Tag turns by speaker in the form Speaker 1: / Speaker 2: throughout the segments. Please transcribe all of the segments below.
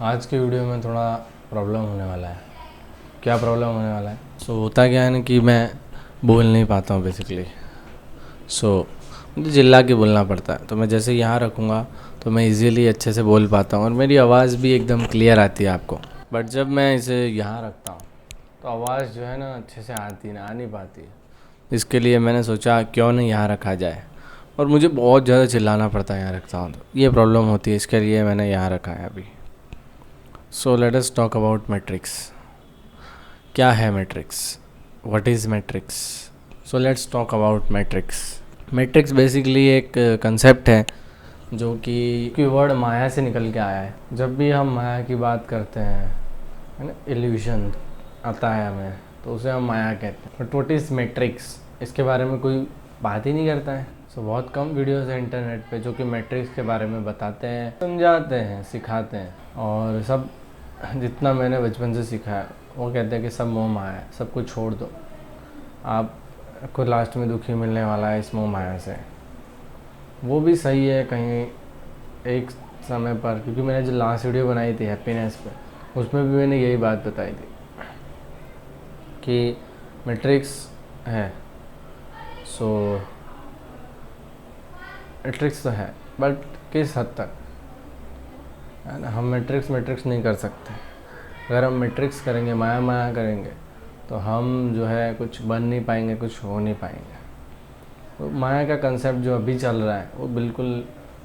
Speaker 1: आज की वीडियो में थोड़ा प्रॉब्लम होने वाला है। क्या प्रॉब्लम होने वाला है? होता क्या है ना कि मैं बोल नहीं पाता हूँ बेसिकली। मुझे चिल्ला के बोलना पड़ता है। तो मैं जैसे यहाँ रखूँगा तो मैं इजीली अच्छे से बोल पाता हूँ और मेरी आवाज़ भी एकदम क्लियर आती है आपको। बट जब मैं इसे यहाँ रखता हूँ तो आवाज़ जो है ना अच्छे से आ नहीं पाती है। इसके लिए मैंने सोचा क्यों नहीं यहाँ रखा जाए, और मुझे बहुत ज़्यादा चिल्लाना पड़ता है यहाँ रखता हूँ तो ये प्रॉब्लम होती है। इसके लिए मैंने यहाँ रखा है अभी। So let us talk about matrix. क्या है matrix? What is matrix? So let's talk about matrix. Matrix basically एक कंसेप्ट है जो कि वर्ड माया से निकल के आया है। जब भी हम माया की बात करते हैं, है ना, इल्यूशन आता है हमें, तो उसे हम माया कहते हैं। बट व्हाट इज़ मैट्रिक्स, इसके बारे में कोई बात ही नहीं करता है। बहुत कम वीडियोस हैं इंटरनेट पे जो कि मैट्रिक्स के बारे में बताते हैं, समझाते हैं, सिखाते हैं। और सब जितना मैंने बचपन से सीखा है वो कहते हैं कि सब मोह माया है, सब कुछ छोड़ दो, आपको लास्ट में दुखी मिलने वाला है इस मोह माया से। वो भी सही है कहीं एक समय पर, क्योंकि मैंने जो लास्ट वीडियो बनाई थी हैप्पीनेस पे, उसमें भी मैंने यही बात बताई थी कि मैट्रिक्स है। मैट्रिक्स तो है, बट किस हद तक, है ना। हम मैट्रिक्स नहीं कर सकते। अगर हम मैट्रिक्स करेंगे, माया करेंगे, तो हम जो है कुछ बन नहीं पाएंगे, कुछ हो नहीं पाएंगे। तो माया का कंसेप्ट जो अभी चल रहा है वो बिल्कुल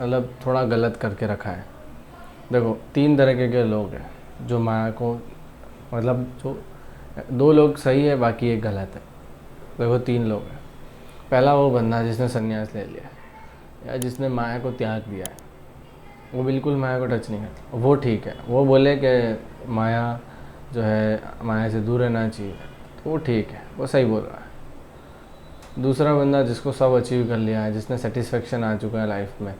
Speaker 1: मतलब थोड़ा गलत करके रखा है। देखो, 3 तरह के लोग हैं जो माया को, मतलब जो 2 लोग सही है बाकी एक गलत है। देखो 3 लोग हैं। पहला वो बंदा जिसने संन्यास ले लिया या जिसने माया को त्याग दिया है, वो बिल्कुल माया को टच नहीं करता, वो ठीक है। वो बोले कि माया जो है, माया से दूर रहना चाहिए, तो वो ठीक है, वो सही बोल रहा है। दूसरा बंदा जिसको सब अचीव कर लिया है, जिसने सेटिस्फेक्शन आ चुका है लाइफ में,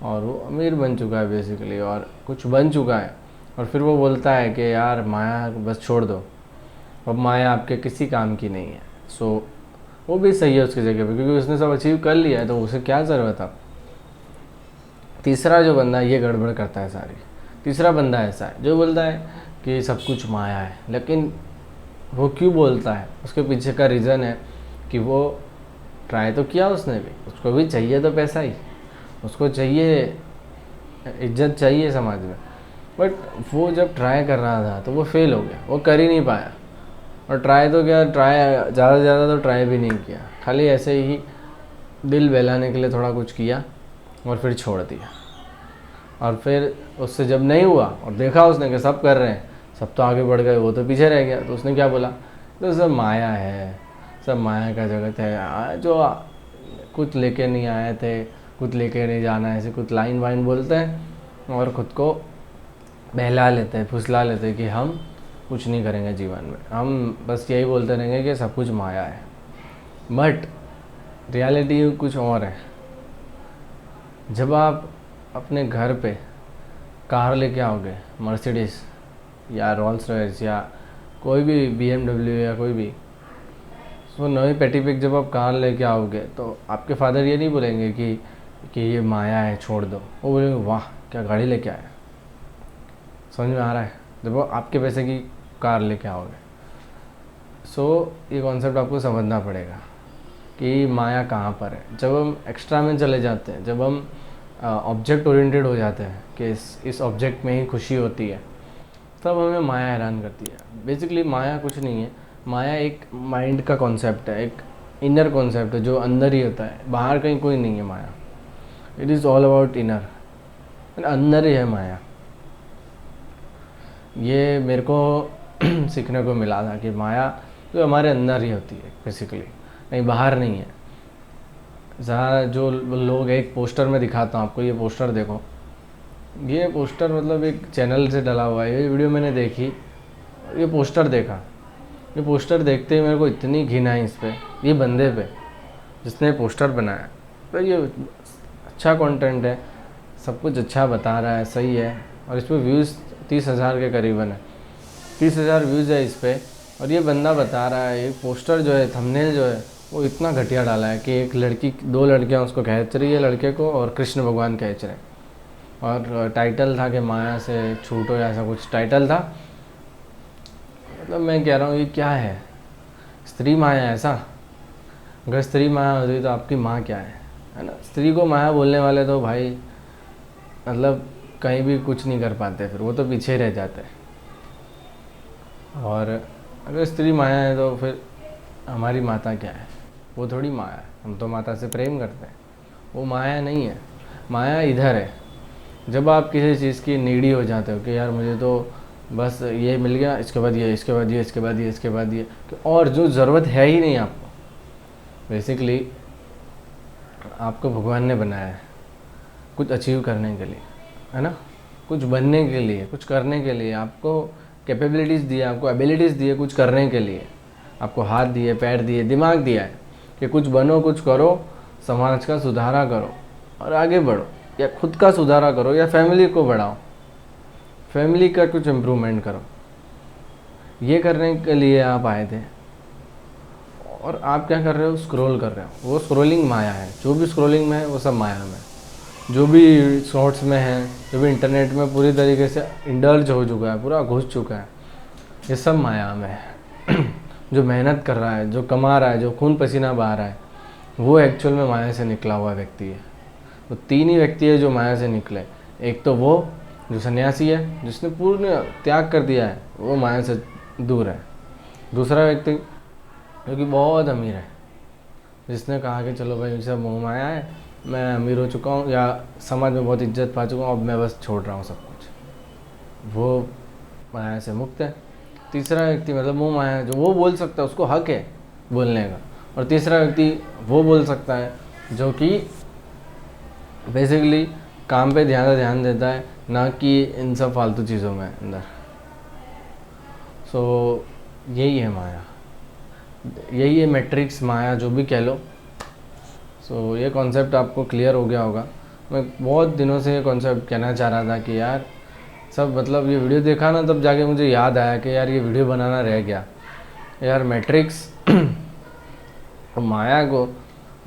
Speaker 1: और वो अमीर बन चुका है बेसिकली, और कुछ बन चुका है, और फिर वो बोलता है कि यार माया बस छोड़ दो, अब माया आपके किसी काम की नहीं है। वो भी सही है उसकी जगह पे, क्योंकि उसने सब अचीव कर लिया है, तो उसे क्या ज़रूरत है। तीसरा जो बंदा ये गड़बड़ करता है सारी। तीसरा बंदा ऐसा है जो बोलता है कि सब कुछ माया है, लेकिन वो क्यों बोलता है, उसके पीछे का रीज़न है कि वो ट्राई तो किया उसने भी, उसको भी चाहिए तो पैसा ही, उसको चाहिए इज्जत, चाहिए समाज में। बट वो जब ट्राई कर रहा था तो वो फेल हो गया, वो कर ही नहीं पाया। और ट्राई तो क्या, ट्राई ज़्यादा से ज़्यादा तो ट्राई भी नहीं किया, खाली ऐसे ही दिल बहलाने के लिए थोड़ा कुछ किया और फिर छोड़ दिया। और फिर उससे जब नहीं हुआ और देखा उसने कि सब कर रहे हैं, सब तो आगे बढ़ गए, वो तो पीछे रह गया, तो उसने क्या बोला, तो सब माया है, सब माया का जगत है, जो कुछ लेके नहीं आए थे, कुछ लेके नहीं जाना, ऐसे कुछ लाइन वाइन बोलते हैं और ख़ुद को बहला लेते हैं, फुसला लेते हैं कि हम कुछ नहीं करेंगे जीवन में, हम बस यही बोलते रहेंगे कि सब कुछ माया है। बट रियलिटी कुछ और है। जब आप अपने घर पे कार लेके आओगे, मर्सिडीज़ या रोल्स रॉयस या कोई भी BMW या कोई भी, तो नई पेटी पिक जब आप कार लेके आओगे तो आपके फादर ये नहीं बोलेंगे कि ये माया है, छोड़ दो। वो बोलेंगे वाह क्या गाड़ी लेके आया। समझ में आ रहा है? जब वो आपके पैसे की कार लेके आओगे, ये कॉन्सेप्ट आपको समझना पड़ेगा कि माया कहाँ पर है। जब हम एक्स्ट्रा में चले जाते हैं, जब हम ऑब्जेक्ट ओरिएंटेड हो जाते हैं कि इस ऑब्जेक्ट में ही खुशी होती है, तब हमें माया हैरान करती है। बेसिकली माया कुछ नहीं है, माया एक माइंड का कॉन्सेप्ट है, एक इनर कॉन्सेप्ट है जो अंदर ही होता है, बाहर कहीं कोई नहीं है माया। It is all about inner, अंदर ही है माया। ये मेरे को सीखने को मिला था कि माया जो हमारे अंदर ही होती है बेसिकली, कहीं बाहर नहीं है। ज़्यादा जो लोग, एक पोस्टर में दिखाता हूँ आपको, ये पोस्टर देखो, ये पोस्टर मतलब एक चैनल से डला हुआ है। ये वीडियो मैंने देखी, ये पोस्टर देखा, ये पोस्टर देखते ही मेरे को इतनी घिन आई इस पर, ये बंदे पे जिसने पोस्टर बनाया। तो ये अच्छा कंटेंट है, सब कुछ अच्छा बता रहा है, सही है, और इस पर व्यूज़ 30,000 के करीबन है, 30,000 व्यूज़ है इस पर। और ये बंदा बता रहा है, ये पोस्टर जो है, थंबनेल जो है, वो इतना घटिया डाला है कि एक लड़की, 2 लड़कियां उसको खींच रही है, लड़के को, और कृष्ण भगवान खींच रहे हैं। और टाइटल था कि माया से छूटो, ऐसा कुछ टाइटल था। मतलब मैं कह रहा हूँ ये क्या है, स्त्री माया ऐसा? अगर स्त्री माया होती तो आपकी माँ क्या है ना? स्त्री को माया बोलने वाले तो भाई मतलब कहीं भी कुछ नहीं कर पाते, फिर वो तो पीछे रह जाते हैं। और अगर स्त्री माया है तो फिर हमारी माता क्या है? वो थोड़ी माया है, हम तो माता से प्रेम करते हैं, वो माया नहीं है। माया इधर है, जब आप किसी चीज़ की नीडी हो जाते हो कि यार मुझे तो बस ये मिल गया, इसके बाद ये, इसके बाद ये, इसके बाद ये, इसके बाद ये, और जो ज़रूरत है ही नहीं आपको। बेसिकली आपको भगवान ने बनाया है कुछ अचीव करने के लिए, है ना, कुछ बनने के लिए, कुछ करने के लिए। आपको कैपेबिलिटीज़ दिया, आपको एबिलिटीज़ दिए कुछ करने के लिए। आपको हाथ दिए, पैर दिए, दिमाग दिया है कि कुछ बनो, कुछ करो, समाज का सुधारा करो और आगे बढ़ो, या खुद का सुधारा करो या फैमिली को बढ़ाओ, फैमिली का कुछ इम्प्रूवमेंट करो। ये करने के लिए आप आए थे और आप क्या कर रहे हो? स्क्रॉल कर रहे हो। वो स्क्रॉलिंग माया है, जो भी स्क्रॉलिंग में है वो सब माया में। जो भी शॉर्ट्स में है, जो भी इंटरनेट में पूरी तरीके से इंडल्ज हो चुका है, पूरा घुस चुका है, ये सब माया में है। जो मेहनत कर रहा है, जो कमा रहा है, जो खून पसीना बहा रहा है, वो एक्चुअल में माया से निकला हुआ व्यक्ति है। तो तीन ही व्यक्ति है जो माया से निकले। एक तो वो जो सन्यासी है, जिसने पूर्ण त्याग कर दिया है, वो माया से दूर है। दूसरा व्यक्ति जो कि बहुत अमीर है, जिसने कहा कि चलो भाई सब मोह माया है, मैं अमीर हो चुका हूँ या समाज में बहुत इज्जत पा चुका हूँ, अब मैं बस छोड़ रहा हूँ सब कुछ, वो माया से मुक्त है। तीसरा व्यक्ति मतलब मोह माया है, जो वो बोल सकता है, उसको हक है बोलने का। और तीसरा व्यक्ति वो बोल सकता है जो कि बेसिकली काम पे ध्यान देता है, ना कि इन सब फालतू चीज़ों में अंदर। सो यही है माया, यही है मैट्रिक्स, माया जो भी कह लो। सो ये कॉन्सेप्ट आपको क्लियर हो गया होगा। मैं बहुत दिनों से ये कॉन्सेप्ट कहना चाह रहा था कि यार सब मतलब ये वीडियो देखा ना, तब जाके मुझे याद आया कि यार ये वीडियो बनाना रह गया यार। मैट्रिक्स माया को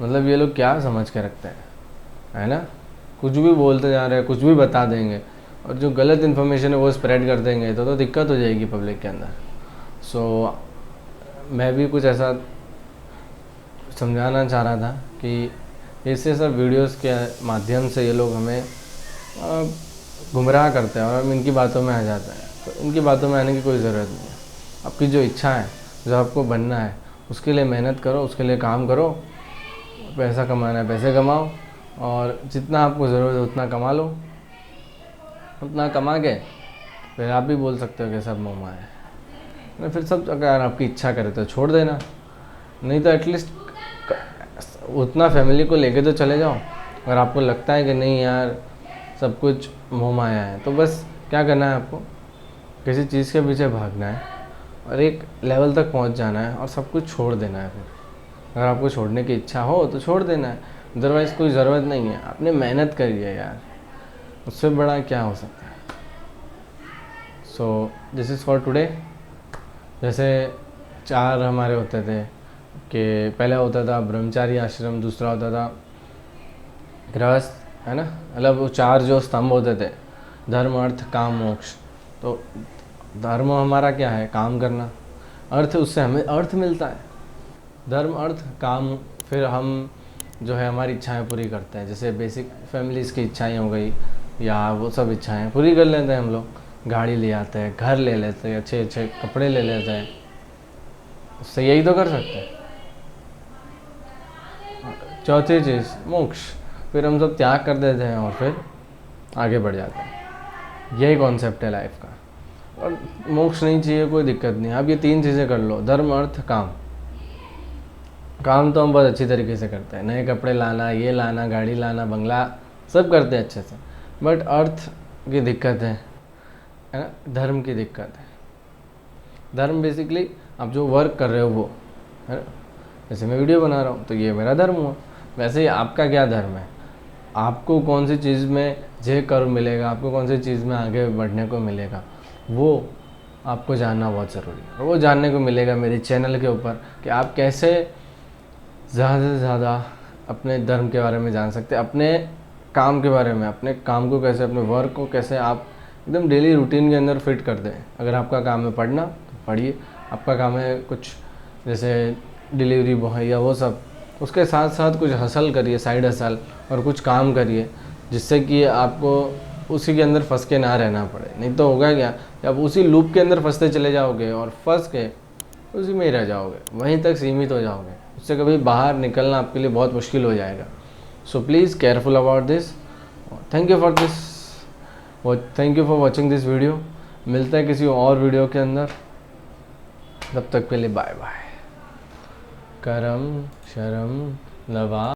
Speaker 1: मतलब ये लोग क्या समझ के रखते हैं, है ना? कुछ भी बोलते जा रहे हैं, कुछ भी बता देंगे, और जो गलत इन्फॉर्मेशन है वो स्प्रेड कर देंगे, तो दिक्कत हो जाएगी पब्लिक के अंदर। सो मैं भी कुछ ऐसा समझाना चाह रहा था कि ऐसे सब वीडियोस के माध्यम से ये लोग हमें गुमराह करते हैं और हम इनकी बातों में आ जाते हैं। तो इनकी बातों में आने की कोई ज़रूरत नहीं है। आपकी जो इच्छा है, जो आपको बनना है, उसके लिए मेहनत करो, उसके लिए काम करो। पैसा कमाना है पैसे कमाओ, और जितना आपको ज़रूरत है उतना कमा लो। उतना कमा के फिर आप भी बोल सकते हो कि सब मोह माया है। फिर सब अगर आपकी इच्छा करे तो छोड़ देना, नहीं तो एटलीस्ट उतना फैमिली को लेके तो चले जाओ। अगर आपको लगता है कि नहीं यार सब कुछ मोह माया है, तो बस क्या करना है, आपको किसी चीज़ के पीछे भागना है और एक लेवल तक पहुंच जाना है और सब कुछ छोड़ देना है। फिर अगर आपको छोड़ने की इच्छा हो तो छोड़ देना है, अदरवाइज़ कोई ज़रूरत नहीं है। आपने मेहनत करी है यार, उससे बड़ा क्या हो सकता है। So this is for today. जैसे 4 हमारे होते थे कि पहला होता था ब्रह्मचारी आश्रम, दूसरा होता था गृहस्थ, है ना, मतलब वो 4 जो स्तंभ होते थे, धर्म अर्थ काम मोक्ष। तो धर्म हमारा क्या है? काम करना। अर्थ, उससे हमें अर्थ मिलता है। धर्म अर्थ काम, फिर हम जो है हमारी इच्छाएं पूरी करते हैं। जैसे बेसिक फैमिलीज़ की इच्छाएं हो गई, या वो सब इच्छाएं पूरी कर लेते हैं हम लोग। गाड़ी ले आते हैं, घर ले लेते हैं, अच्छे अच्छे कपड़े ले लेते हैं, उससे यही तो कर सकते हैं। चौथी चीज़ मोक्ष, फिर हम सब त्याग कर देते हैं और फिर आगे बढ़ जाते हैं। यही कॉन्सेप्ट है लाइफ का। और मोक्ष नहीं चाहिए कोई दिक्कत नहीं, आप ये 3 चीज़ें कर लो, धर्म अर्थ काम। काम तो हम बहुत अच्छी तरीके से करते हैं, नए कपड़े लाना, ये लाना, गाड़ी लाना, बंगला, सब करते हैं अच्छे से। बट अर्थ की दिक्कत है ना, धर्म की दिक्कत है। धर्म बेसिकली आप जो वर्क कर रहे हो वो, है ना। जैसे मैं वीडियो बना रहा हूँ तो ये मेरा धर्म हुआ। वैसे ही आपका क्या धर्म है? आपको कौन सी चीज़ में जय कर्म मिलेगा, आपको कौन सी चीज़ में आगे बढ़ने को मिलेगा, वो आपको जानना बहुत ज़रूरी है। और वो जानने को मिलेगा मेरे चैनल के ऊपर कि आप कैसे ज़्यादा से ज़्यादा अपने धर्म के बारे में जान सकते हैं, अपने काम के बारे में, अपने काम को कैसे, अपने वर्क को कैसे आप एकदम डेली रूटीन के अंदर फिट कर दें। अगर आपका काम है पढ़ना तो पढ़िए, आपका काम है कुछ जैसे डिलीवरी बॉय या वो सब, उसके साथ साथ कुछ हसल करिए, साइड हसल, और कुछ काम करिए जिससे कि आपको उसी के अंदर फंस के ना रहना पड़े। नहीं तो होगा क्या कि आप उसी लूप के अंदर फंसते चले जाओगे और फंस के उसी में ही रह जाओगे, वहीं तक सीमित हो जाओगे, उससे कभी बाहर निकलना आपके लिए बहुत मुश्किल हो जाएगा। So please careful about this. Thank you for watching this video. मिलते हैं किसी और वीडियो के अंदर, तब तक के लिए बाय बाय। करम शरम लवा